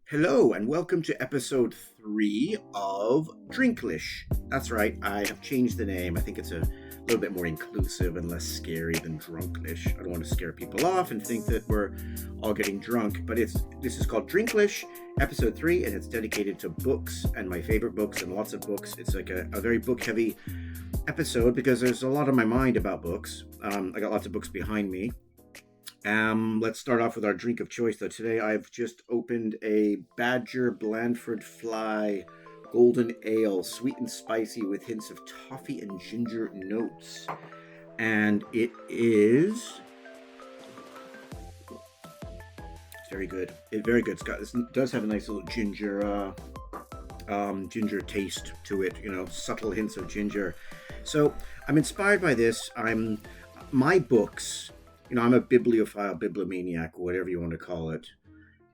Hello and welcome to episode 3 of Drinkglish. That's right, I have changed the name. I think it's a little bit more inclusive and less scary than Drunklish. I don't want to scare people off and think that we're all getting drunk, but this is called Drinkglish, episode 3, and it's dedicated to books and my favorite books and lots of books. It's like a very book-heavy episode because there's a lot on my mind about books. I got lots of books behind me. Let's start off with our drink of choice, though. Today I've just opened a Badger Blandford Fly Golden Ale, sweet and spicy with hints of toffee and ginger notes. And it's very good. Very good. It does have a nice little ginger taste to it, subtle hints of ginger. So I'm inspired by this. My books, I'm a bibliophile, bibliomaniac, whatever you want to call it.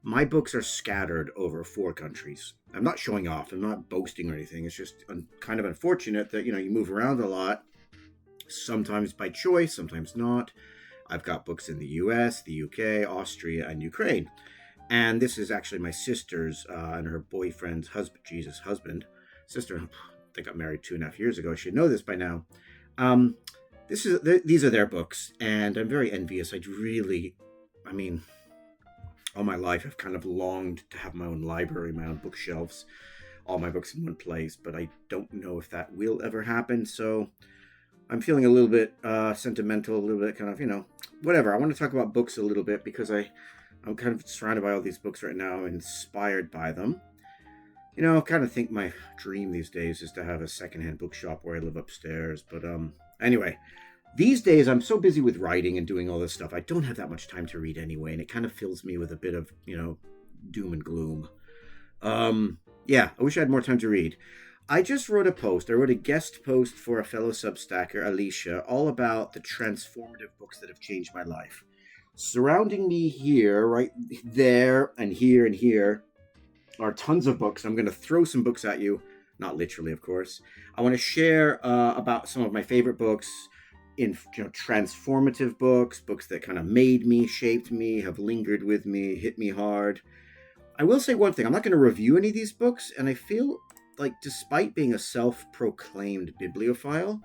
My books are scattered over 4 countries. I'm not showing off. I'm not boasting or anything. It's just kind of unfortunate that, you move around a lot, sometimes by choice, sometimes not. I've got books in the US, the UK, Austria, and Ukraine. And this is actually my sister's and her boyfriend's husband. Sister, they got married 2.5 years ago. I should know this by now. These are their books, and I'm very envious. All my life I've kind of longed to have my own library, my own bookshelves, all my books in one place, but I don't know if that will ever happen, so I'm feeling a little bit sentimental, a little bit kind of, whatever. I want to talk about books a little bit because I'm kind of surrounded by all these books right now, inspired by them. I kind of think my dream these days is to have a secondhand bookshop where I live upstairs, but anyway, these days I'm so busy with writing and doing all this stuff, I don't have that much time to read anyway, and it kind of fills me with a bit of, doom and gloom. I wish I had more time to read. I just wrote a guest post for a fellow Substacker, Alicia, all about the transformative books that have changed my life. Surrounding me here, right there, and here, are tons of books. I'm going to throw some books at you. Not literally, of course. I want to share about some of my favorite books, transformative books that kind of made me, shaped me, have lingered with me, hit me hard. I will say one thing. I'm not going to review any of these books, and I feel like, despite being a self-proclaimed bibliophile,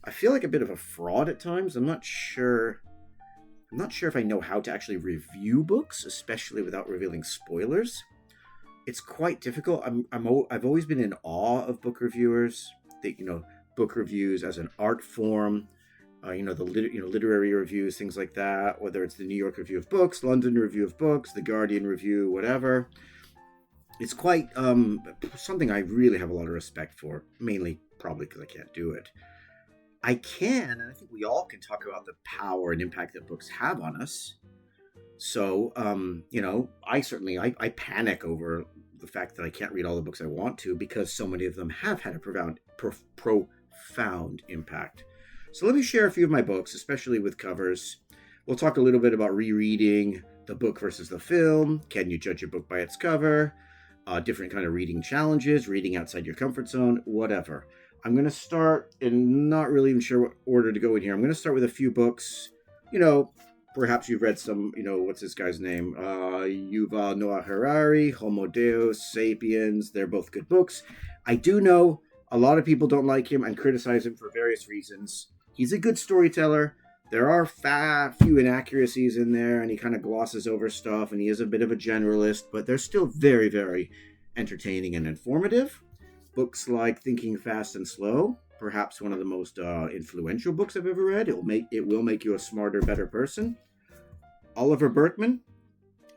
I feel like a bit of a fraud at times. I'm not sure if I know how to actually review books, especially without revealing spoilers. It's quite difficult. I've always been in awe of book reviewers. Book reviews as an art form. Literary reviews, things like that. Whether it's the New York Review of Books, London Review of Books, the Guardian Review, whatever. It's quite something I really have a lot of respect for. Mainly, probably because I can't do it. I can, and I think we all can talk about the power and impact that books have on us. So, I panic over the fact that I can't read all the books I want to because so many of them have had a profound impact. So let me share a few of my books, especially with covers. We'll talk a little bit about rereading the book versus the film. Can you judge a book by its cover? Different kind of reading challenges, reading outside your comfort zone, whatever. I'm going to start, and not really even sure what order to go in here. I'm going to start with a few books, perhaps you've read some, what's this guy's name? Yuval Noah Harari, Homo Deus, Sapiens. They're both good books. I do know a lot of people don't like him and criticize him for various reasons. He's a good storyteller. There are few inaccuracies in there, and he kind of glosses over stuff, and he is a bit of a generalist, but they're still very, very entertaining and informative. Books like Thinking Fast and Slow, perhaps one of the most influential books I've ever read. It will make you a smarter, better person. Oliver Burkeman,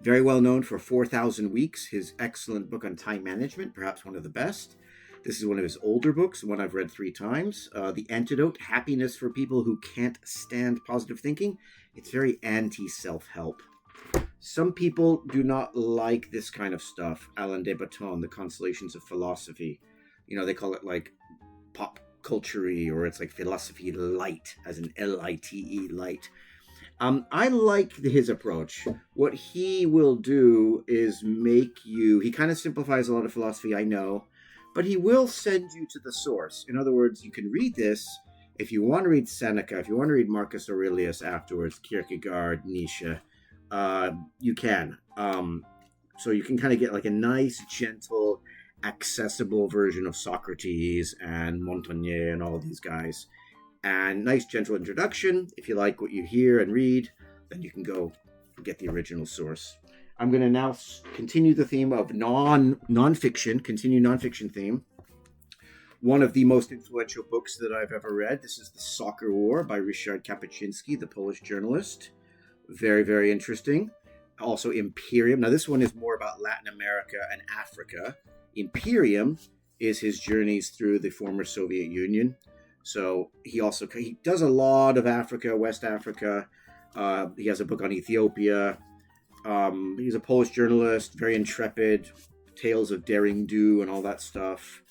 very well known for 4,000 Weeks, his excellent book on time management, perhaps one of the best. This is one of his older books, one I've read 3 times. The Antidote, Happiness for People Who Can't Stand Positive Thinking. It's very anti-self-help. Some people do not like this kind of stuff. Alain de Botton, The Consolations of Philosophy. They call it like pop culture-y, or it's like philosophy light, as in L-I-T-E, light. I like his approach. What he will do is he kind of simplifies a lot of philosophy, I know, but he will send you to the source. In other words, you can read this if you want to read Seneca, if you want to read Marcus Aurelius afterwards, Kierkegaard, Nietzsche, you can. So you can kind of get like a nice, gentle, accessible version of Socrates and Montaigne and all these guys. And nice, gentle introduction. If you like what you hear and read, then you can go get the original source. I'm going to now continue the theme of nonfiction theme. One of the most influential books that I've ever read. This is The Soccer War by Ryszard Kapuscinski, the Polish journalist. Very, very interesting. Also Imperium. Now this one is more about Latin America and Africa. Imperium is his journeys through the former Soviet Union. So he does a lot of Africa, West Africa. He has a book on Ethiopia. He's a Polish journalist, very intrepid, tales of daring do and all that stuff.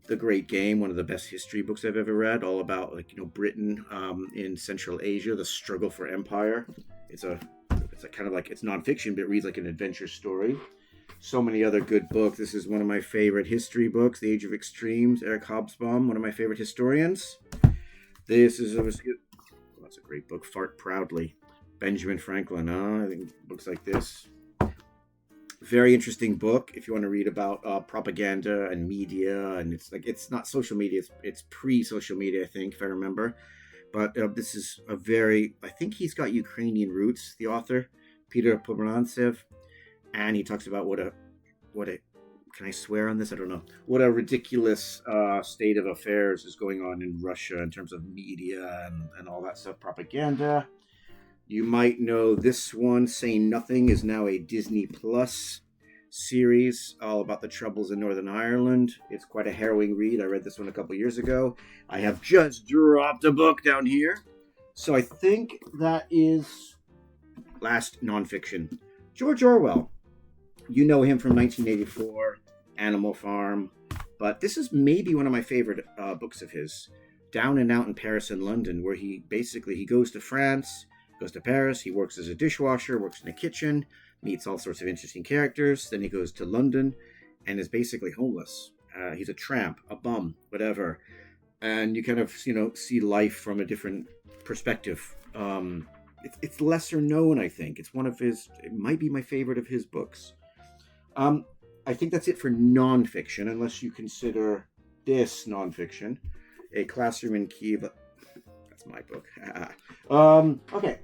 The Great Game, one of the best history books I've ever read, all about Britain in Central Asia, the struggle for empire. It's a kind of like, it's nonfiction, but it reads like an adventure story. So many other good books. This is one of my favorite history books, The Age of Extremes, Eric Hobsbawm, one of my favorite historians. That's a great book, Fart Proudly. Benjamin Franklin, I think books like this. Very interesting book if you want to read about propaganda and media, and it's not social media, it's pre-social media, I think, if I remember. But this is I think he's got Ukrainian roots, the author, Peter Pomerantsev, and he talks about what a can I swear on this? I don't know. What a ridiculous state of affairs is going on in Russia in terms of media and all that stuff, propaganda. You might know this one, Say Nothing, is now a Disney Plus series all about the troubles in Northern Ireland. It's quite a harrowing read. I read this one a couple years ago. I have just dropped a book down here. So I think that is last nonfiction. George Orwell. You know him from 1984, Animal Farm. But this is maybe one of my favorite books of his. Down and Out in Paris and London, where he goes to France, goes to Paris, he works as a dishwasher, works in a kitchen, meets all sorts of interesting characters. Then he goes to London and is basically homeless. He's a tramp, a bum, whatever. And you kind of, see life from a different perspective. It's lesser known, I think. It might be my favorite of his books. I think that's it for nonfiction, unless you consider this nonfiction. A Classroom in Kiev. That's my book. Okay.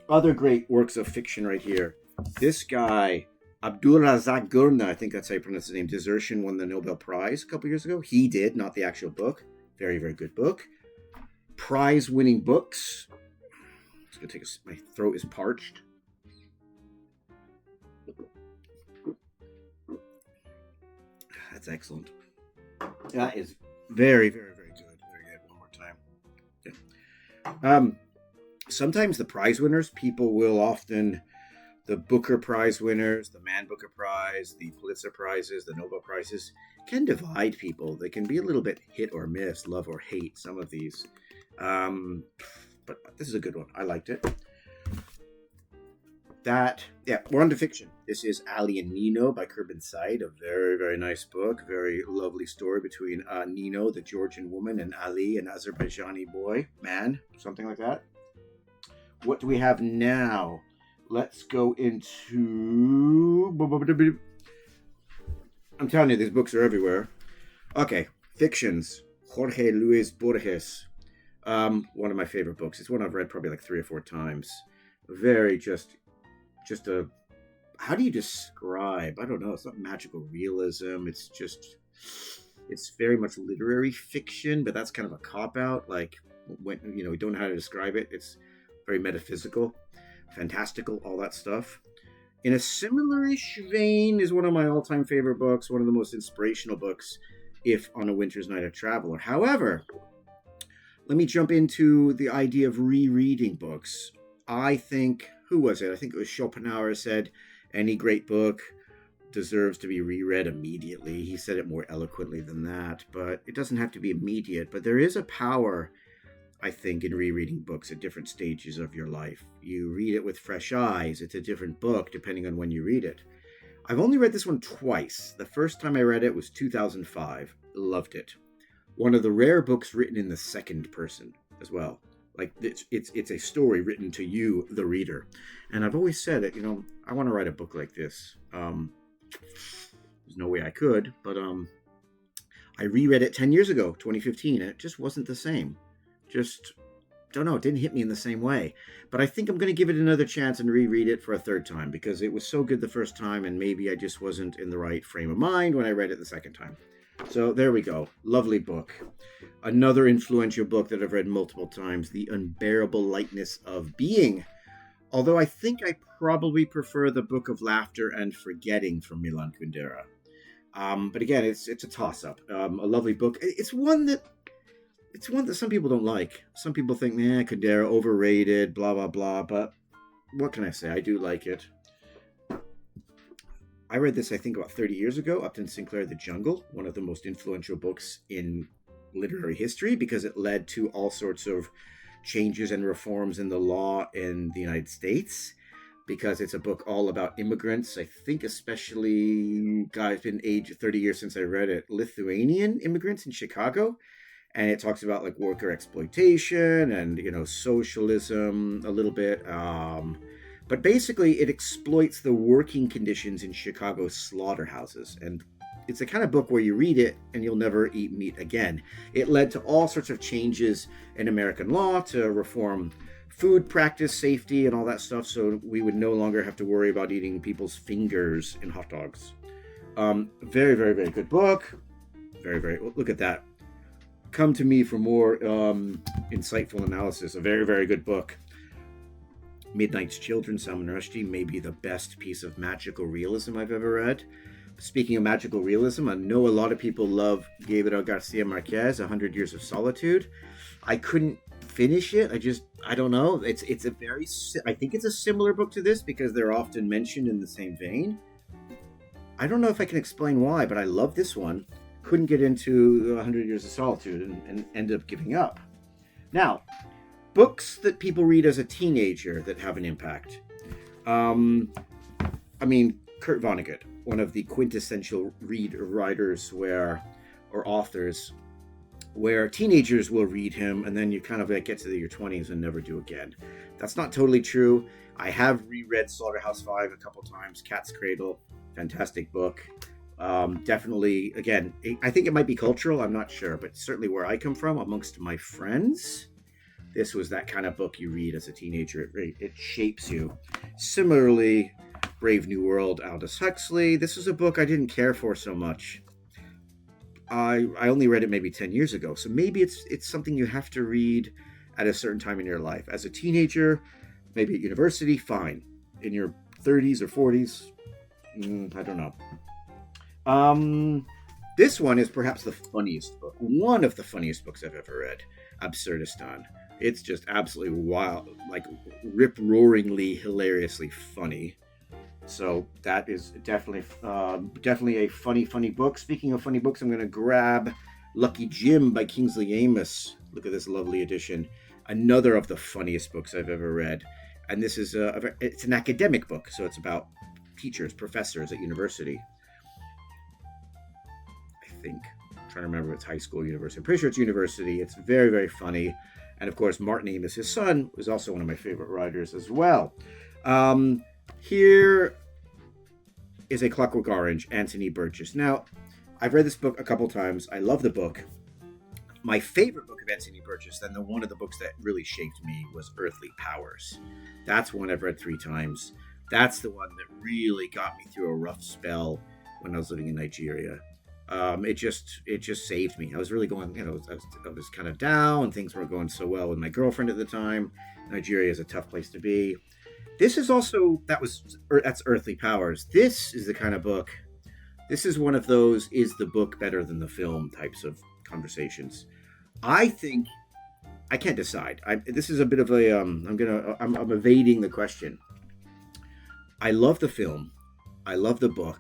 Other great works of fiction right here. This guy, Abdulrazak Gurna, I think that's how you pronounce his name. Desertion won the Nobel Prize a couple years ago. He did, not the actual book. Very, very good book. Prize-winning books. It's gonna take my throat is parched. That's excellent. That is very, very, very good. There you go. One more time. Yeah. Sometimes the prize winners, people will often, the Booker Prize winners, the Man Booker Prize, the Pulitzer Prizes, the Nobel Prizes, can divide people. They can be a little bit hit or miss, love or hate, some of these. But this is a good one. I liked it. We're on to fiction. This is Ali and Nino by Kurban Said, a very, very nice book. Very lovely story between Nino, the Georgian woman, and Ali, an Azerbaijani man, something like that. What do we have now? Let's go into... I'm telling you, these books are everywhere. Okay, fictions. Jorge Luis Borges. One of my favorite books. It's one I've read probably like 3 or 4 times. Very just a... How do you describe? I don't know. It's not magical realism. It's very much literary fiction, but that's kind of a cop-out. Like, when we don't know how to describe it. It's very metaphysical, fantastical, all that stuff. In a similar-ish vein is one of my all-time favorite books, one of the most inspirational books, if on a winter's night a traveler. However, let me jump into the idea of rereading books. I think, who was it? I think it was Schopenhauer said, any great book deserves to be reread immediately. He said it more eloquently than that, but it doesn't have to be immediate. But there is a power, I think, in rereading books at different stages of your life. You read it with fresh eyes. It's a different book depending on when you read it. I've only read this one twice. The first time I read it was 2005. Loved it. One of the rare books written in the second person as well. Like it's a story written to you, the reader. And I've always said it, I want to write a book like this. There's no way I could, but I reread it 10 years ago, 2015, and it just wasn't the same. Just don't know, it didn't hit me in the same way. But I think I'm going to give it another chance and reread it for a third time because it was so good the first time, and maybe I just wasn't in the right frame of mind when I read it the second time. So there we go. Lovely book. Another influential book that I've read multiple times, The Unbearable Lightness of Being. Although I think I probably prefer The Book of Laughter and Forgetting from Milan Kundera. But again, it's a toss-up. A lovely book. It's one that some people don't like. Some people think, Kundera overrated, blah blah blah. But what can I say? I do like it. I read this, I think, about 30 years ago. Upton Sinclair, The Jungle, one of the most influential books in literary history because it led to all sorts of changes and reforms in the law in the United States. Because it's a book all about immigrants. I think especially, God, it's been 30 years since I read it, Lithuanian immigrants in Chicago. And it talks about like worker exploitation and, socialism a little bit. But basically it exploits the working conditions in Chicago's slaughterhouses. And it's the kind of book where you read it and you'll never eat meat again. It led to all sorts of changes in American law to reform food practice, safety, and all that stuff, so we would no longer have to worry about eating people's fingers in hot dogs. Very, very, very good book. Very, very, look at that. Come to me for more insightful analysis. A very, very good book. Midnight's Children, Salman Rushdie, may be the best piece of magical realism I've ever read. Speaking of magical realism, I know a lot of people love Gabriel Garcia Marquez, 100 Years of Solitude. I couldn't finish it. I don't know. I think it's a similar book to this because they're often mentioned in the same vein. I don't know if I can explain why, but I love this one. Couldn't get into 100 Years of Solitude and ended up giving up. Now, books that people read as a teenager that have an impact. Kurt Vonnegut, one of the quintessential writers or authors where teenagers will read him and then you kind of get to your 20s and never do again. That's not totally true. I have reread Slaughterhouse-Five a couple times. Cat's Cradle, fantastic book. Definitely, again, I think it might be cultural, I'm not sure, but certainly where I come from, amongst my friends, this was that kind of book you read as a teenager. It shapes you. Similarly, Brave New World, Aldous Huxley. This was a book I didn't care for so much. I only read it maybe 10 years ago, so maybe it's something you have to read at a certain time in your life. As a teenager, maybe at university, fine. In your 30s or 40s, I don't know. This one is perhaps the funniest book. One of the funniest books I've ever read. Absurdistan. It's just absolutely wild, like rip-roaringly, hilariously funny. So that is definitely a funny book. Speaking of funny books, I'm going to grab Lucky Jim by Kingsley Amis. Look at this lovely edition. Another of the funniest books I've ever read. And this is it's an academic book, so it's about teachers, professors at university. I think. I'm trying to remember if it's high school or university. I'm pretty sure it's university. It's very, very funny. And of course, Martin Amis, his son, was also one of my favorite writers as well. Here is A Clockwork Orange, Anthony Burgess. Now, I've read this book a couple times. I love the book. My favorite book of Anthony Burgess, then one of the books that really shaped me, was Earthly Powers. That's one I've read 3 times. That's the one that really got me through a rough spell when I was living in Nigeria. It just saved me. I was really going, I was kind of down, and things weren't going so well with my girlfriend at the time. Nigeria is a tough place to be. This is also, that's Earthly Powers. This is the kind of book, this is one of those, is the book better than the film types of conversations. I think, I can't decide. This is a bit of a, I'm evading the question. I love the film. I love the book.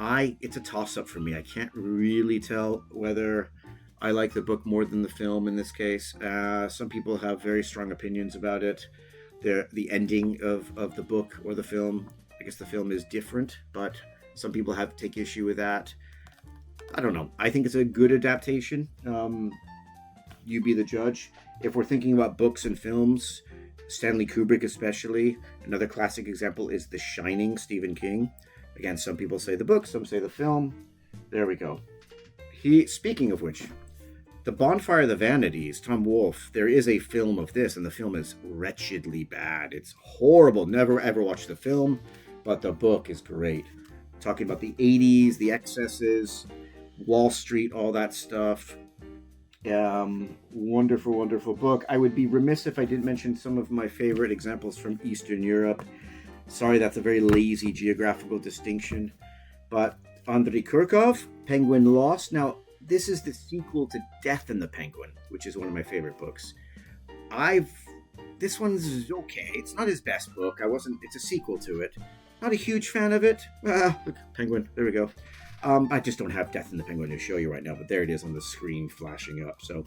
It's a toss-up for me. I can't really tell whether I like the book more than the film in this case. Some people have very strong opinions about it. The ending of the book or the film. I guess the film is different, but some people take issue with that. I don't know. I think it's a good adaptation. You be the judge. If we're thinking about books and films, Stanley Kubrick, especially. Another classic example is The Shining, Stephen King. Again, some people say the book, some say the film. There we go. Speaking of which, The Bonfire of the Vanities, Tom Wolfe, there is a film of this, and the film is wretchedly bad. It's horrible. Never ever watch the film, but the book is great. Talking about the 80s, the excesses, Wall Street, all that stuff. Wonderful, wonderful book. I would be remiss if I didn't mention some of my favorite examples from Eastern Europe. Sorry, that's a very lazy geographical distinction. But Andrei Kurkov, Penguin Lost. Now, this is the sequel to Death in the Penguin, which is one of my favorite books. This one's okay. It's not his best book. It's a sequel to it. Not a huge fan of it. Look, Penguin, there we go. I just don't have Death in the Penguin to show you right now, but there it is on the screen flashing up. So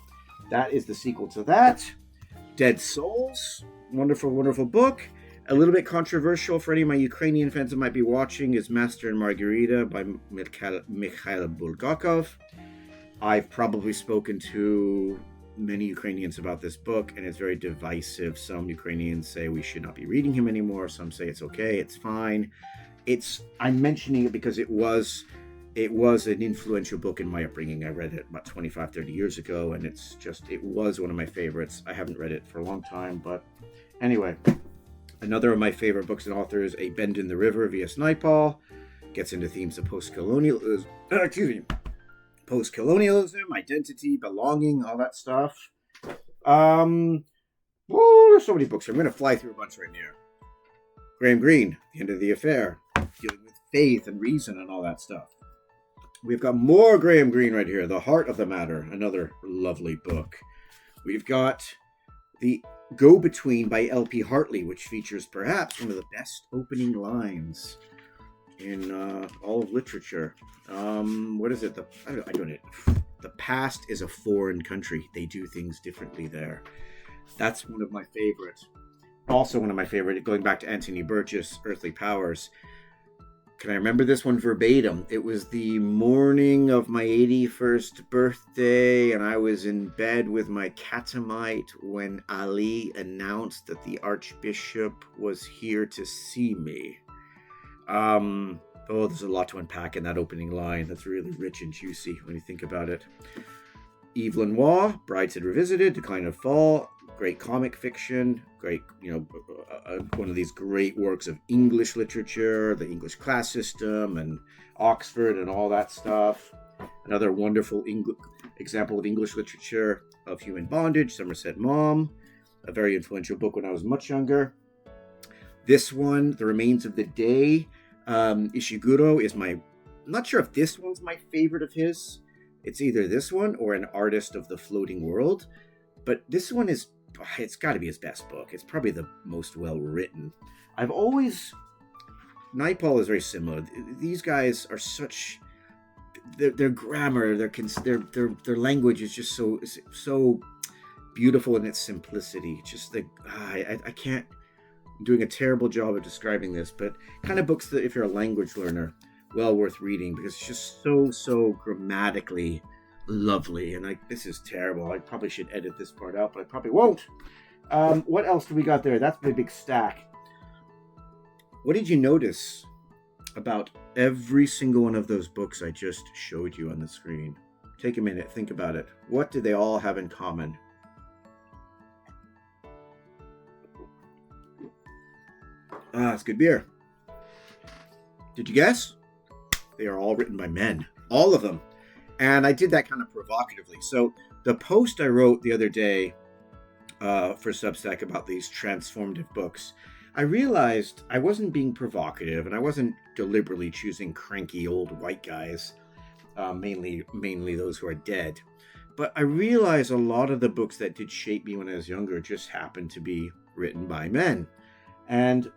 that is the sequel to that. Dead Souls, wonderful, wonderful book. A little bit controversial for any of my Ukrainian fans that might be watching is Master and Margarita by Mikhail Bulgakov. I've probably spoken to many Ukrainians about this book, and it's very divisive. Some Ukrainians say we should not be reading him anymore. Some say it's okay, it's fine. I'm mentioning it because it was an influential book in my upbringing. I read it about 25, 30 years ago, and it was one of my favorites. I haven't read it for a long time, but anyway. Another of my favorite books and authors, A Bend in the River, V.S. Naipaul, gets into themes of post-colonialism, identity, belonging, all that stuff. There's so many books. I'm going to fly through a bunch right now. Graham Greene, The End of the Affair, dealing with faith and reason and all that stuff. We've got more Graham Greene right here, The Heart of the Matter, another lovely book. We've got The Go-Between by L.P. Hartley, which features perhaps one of the best opening lines in all of literature. What is it? I don't know. The past is a foreign country. They do things differently there. That's one of my favorites. Also one of my favorite, going back to Anthony Burgess, Earthly Powers. Can I remember this one verbatim? It was the morning of my 81st birthday, and I was in bed with my catamite when Ali announced that the Archbishop was here to see me. There's a lot to unpack in that opening line. That's really rich and juicy when you think about it. Yves Lenoir, Brideshead Revisited, Decline and Fall, great comic fiction, great, one of these great works of English literature, the English class system and Oxford and all that stuff. Another wonderful example of English literature of human bondage, Somerset Maugham, a very influential book when I was much younger. This one, The Remains of the Day, Ishiguro is I'm not sure if this one's my favorite of his. It's either this one or An Artist of the Floating World. But this one it's got to be his best book. It's probably the most well-written. Naipaul is very similar. These guys are their grammar, their language is just so beautiful in its simplicity. Just I can't, I'm doing a terrible job of describing this, but kind of books that if you're a language learner, well worth reading because it's just so grammatically lovely. And this is terrible. I probably should edit this part out, but I probably won't. What else do we got there? That's my big stack. What did you notice about every single one of those books I just showed you on the screen? Take a minute, think about it. What do they all have in common? It's good beer. Did you guess? They are all written by men. All of them. And I did that kind of provocatively. So the post I wrote the other day for Substack about these transformative books, I realized I wasn't being provocative and I wasn't deliberately choosing cranky old white guys, mainly those who are dead. But I realized a lot of the books that did shape me when I was younger just happened to be written by men. And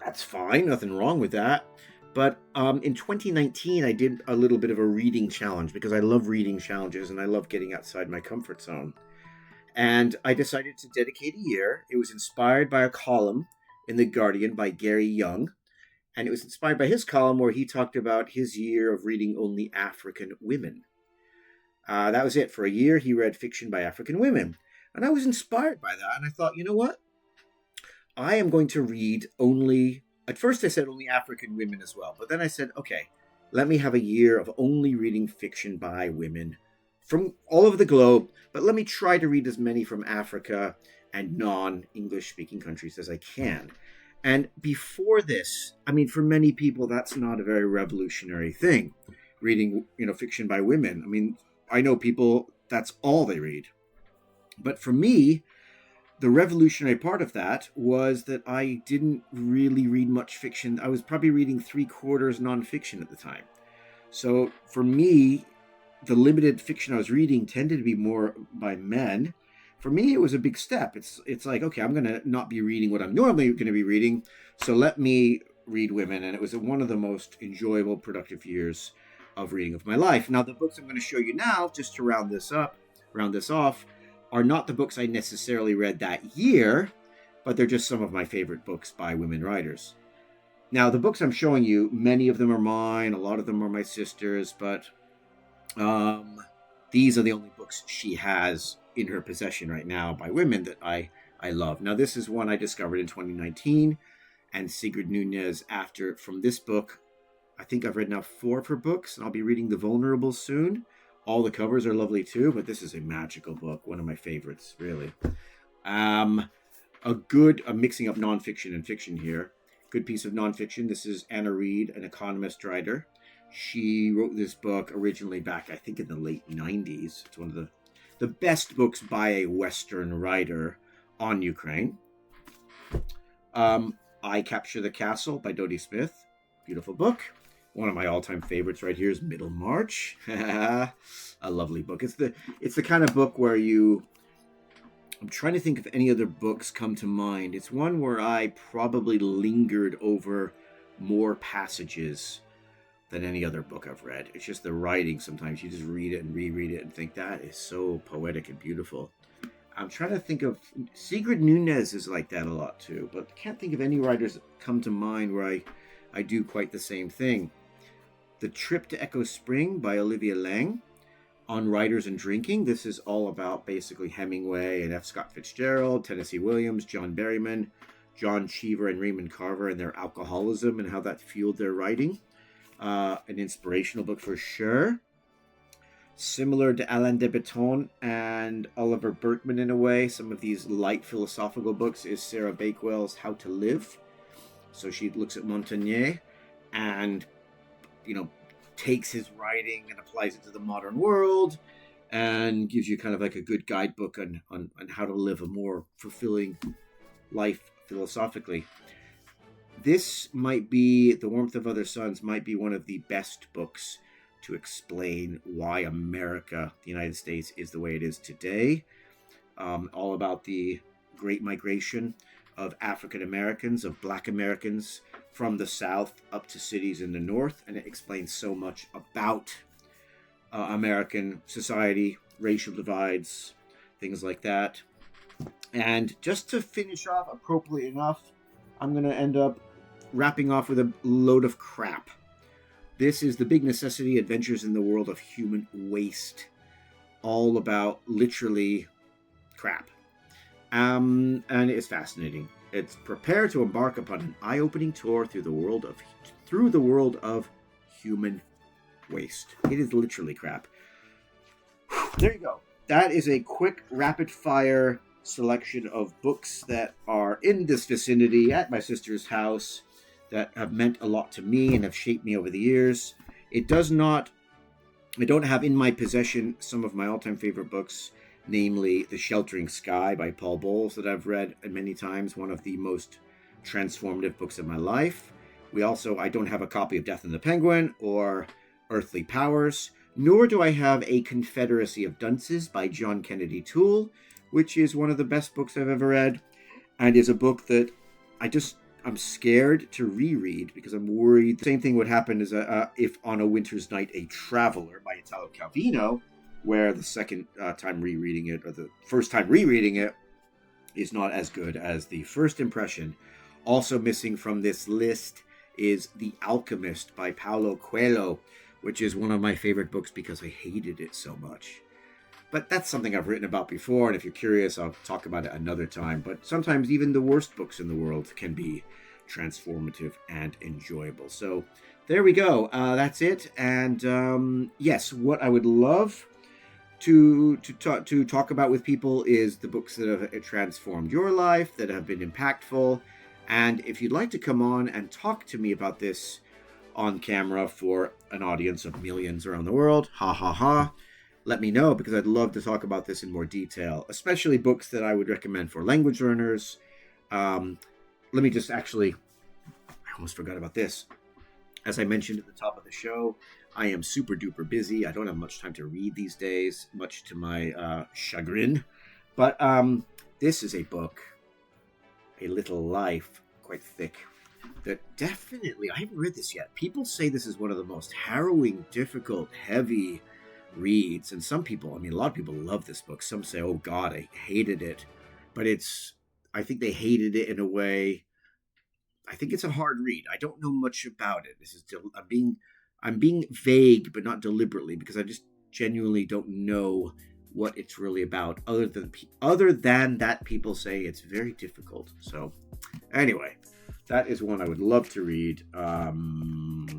that's fine, nothing wrong with that. But in 2019, I did a little bit of a reading challenge because I love reading challenges and I love getting outside my comfort zone. And I decided to dedicate a year. It was inspired by a column in The Guardian by Gary Young. And it was inspired by his column where he talked about his year of reading only African women. That was it. For a year, he read fiction by African women. And I was inspired by that. And I thought, you know what? I am going to read only, at first I said only African women as well, but then I said, okay, let me have a year of only reading fiction by women from all over the globe, but let me try to read as many from Africa and non-English speaking countries as I can. And before this, I mean, for many people, that's not a very revolutionary thing, reading, fiction by women. I mean, I know people, that's all they read. But for me, the revolutionary part of that was that I didn't really read much fiction. I was probably reading three quarters nonfiction at the time. So for me, the limited fiction I was reading tended to be more by men. For me, it was a big step. It's like, okay, I'm going to not be reading what I'm normally going to be reading, so let me read women. And it was one of the most enjoyable, productive years of reading of my life. Now, the books I'm going to show you now, just to round this off, are not the books I necessarily read that year, but they're just some of my favorite books by women writers. Now, the books I'm showing you, many of them are mine, a lot of them are my sister's, but these are the only books she has in her possession right now by women that I love. Now, this is one I discovered in 2019, and Sigrid Nunez, from this book, I think I've read now 4 of her books, and I'll be reading The Vulnerable soon. All the covers are lovely too, but this is a magical book, one of my favorites, really. I'm mixing up nonfiction and fiction here. Good piece of nonfiction. This is Anna Reid, an economist writer. She wrote this book originally back, I think, in the late 90s. It's one of the best books by a Western writer on Ukraine. I Capture the Castle by Dodie Smith. Beautiful book. One of my all-time favorites right here is Middlemarch. A lovely book. It's the kind of book where I'm trying to think if any other books come to mind. It's one where I probably lingered over more passages than any other book I've read. It's just the writing. Sometimes you just read it and reread it and think that is so poetic and beautiful. I'm trying to think of Sigrid Nunez is like that a lot too, but I can't think of any writers that come to mind where I do quite the same thing. The Trip to Echo Spring by Olivia Laing, on writers and drinking. This is all about basically Hemingway and F. Scott Fitzgerald, Tennessee Williams, John Berryman, John Cheever, and Raymond Carver and their alcoholism and how that fueled their writing. An inspirational book for sure. Similar to Alain de Botton and Oliver Burkeman in a way, some of these light philosophical books is Sarah Bakewell's How to Live. So she looks at Montaigne and, takes his writing and applies it to the modern world and gives you kind of like a good guidebook on how to live a more fulfilling life philosophically. This might be, The Warmth of Other Suns might be one of the best books to explain why America, the United States, is the way it is today. All about the Great Migration of African Americans, of Black Americans from the South up to cities in the North. And it explains so much about American society, racial divides, things like that. And just to finish off appropriately enough, I'm going to end up wrapping off with a load of crap. This is The Big Necessity: Adventures in the World of Human Waste. All about literally crap. And it's fascinating. It's prepare to embark upon an eye-opening tour through the world of human waste. It is literally crap. There you go. That is a quick rapid-fire selection of books that are in this vicinity at my sister's house that have meant a lot to me and have shaped me over the years. I don't have in my possession some of my all-time favorite books, namely The Sheltering Sky by Paul Bowles that I've read many times, one of the most transformative books of my life. I don't have a copy of Death and the Penguin or Earthly Powers, nor do I have A Confederacy of Dunces by John Kennedy Toole, which is one of the best books I've ever read, and is a book that I'm scared to reread because I'm worried the same thing would happen as if On a Winter's Night, A Traveler by Italo Calvino, where the second time rereading it, or the first time rereading it, is not as good as the first impression. Also missing from this list is The Alchemist by Paulo Coelho, which is one of my favorite books because I hated it so much. But that's something I've written about before, and if you're curious, I'll talk about it another time. But sometimes even the worst books in the world can be transformative and enjoyable. So there we go. That's it. And yes, what I would love to talk about with people is the books that have transformed your life, that have been impactful. And if you'd like to come on and talk to me about this on camera for an audience of millions around the world, ha ha ha, let me know, because I'd love to talk about this in more detail, especially books that I would recommend for language learners. Let me just actually, I almost forgot about this. As I mentioned at the top of the show, I am super duper busy. I don't have much time to read these days, much to my chagrin. But this is a book, A Little Life, quite thick, that definitely, I haven't read this yet. People say this is one of the most harrowing, difficult, heavy reads. And some people, I mean, a lot of people love this book. Some say, oh God, I hated it. But I think they hated it in a way. I think it's a hard read. I don't know much about it. I'm being vague, but not deliberately, because I just genuinely don't know what it's really about. Other than that, people say it's very difficult. So, anyway, that is one I would love to read.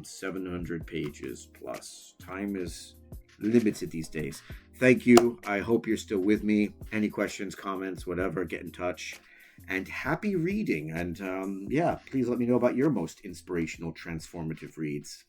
700 pages plus. Time is limited these days. Thank you. I hope you're still with me. Any questions, comments, whatever, get in touch. And happy reading. And yeah, please let me know about your most inspirational, transformative reads.